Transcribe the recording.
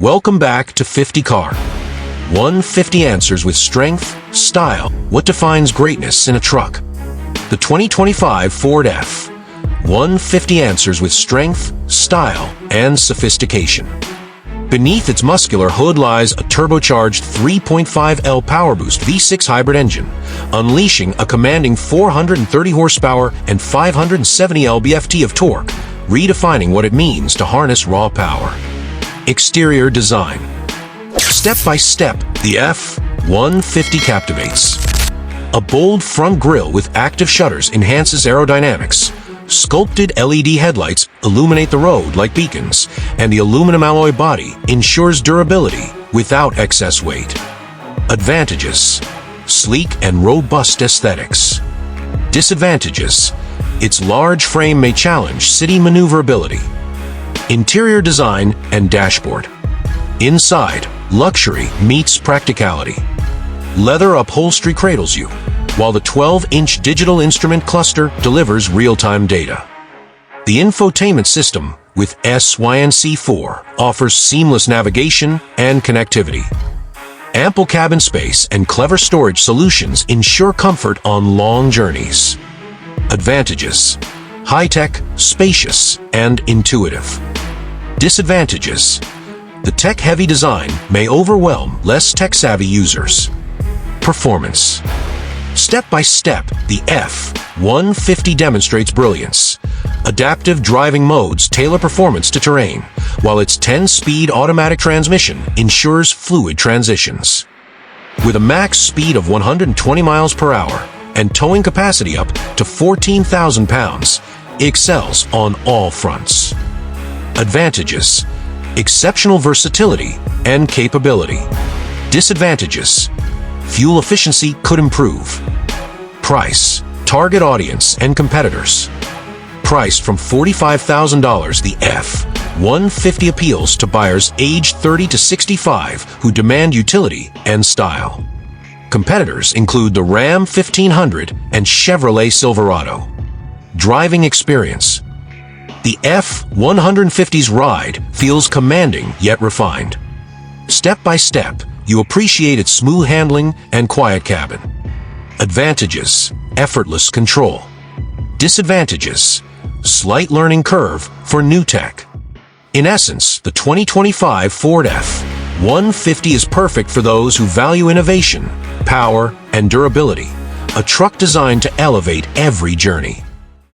Welcome back to 50 Car. 150 answers with strength, style, what defines greatness in a truck. The 2025 Ford F-150 answers with strength, style, and sophistication. Beneath its muscular hood lies a turbocharged 3.5L PowerBoost V6 hybrid engine, unleashing a commanding 430 horsepower and 570 lb-ft of torque, redefining what it means to harness raw power. Exterior design. Step by step, the F-150 captivates. A bold front grille with active shutters enhances aerodynamics. Sculpted LED headlights illuminate the road like beacons, and the aluminum alloy body ensures durability without excess weight. Advantages: sleek and robust aesthetics. Disadvantages: its large frame may challenge city maneuverability. Interior design and dashboard. Inside, luxury meets practicality. Leather upholstery cradles you, while the 12-inch digital instrument cluster delivers real-time data. The infotainment system with SYNC4 offers seamless navigation and connectivity. Ample cabin space and clever storage solutions ensure comfort on long journeys. Advantages: high-tech, spacious, and intuitive. Disadvantages: the tech-heavy design may overwhelm less tech-savvy users. Performance. Step by step, the F-150 demonstrates brilliance. Adaptive driving modes tailor performance to terrain, while its 10-speed automatic transmission ensures fluid transitions. With a max speed of 120 miles per hour and towing capacity up to 14,000 pounds, it excels on all fronts. Advantages: exceptional versatility and capability. Disadvantages: fuel efficiency could improve. Price, target audience, and competitors. Priced from $45,000, the F-150 appeals to buyers aged 30 to 65 who demand utility and style. Competitors include the Ram 1500 and Chevrolet Silverado. Driving experience. The F-150's ride feels commanding yet refined. Step by step, you appreciate its smooth handling and quiet cabin. Advantages: effortless control. Disadvantages: slight learning curve for new tech. In essence, the 2025 Ford F-150 is perfect for those who value innovation, power, and durability. A truck designed to elevate every journey.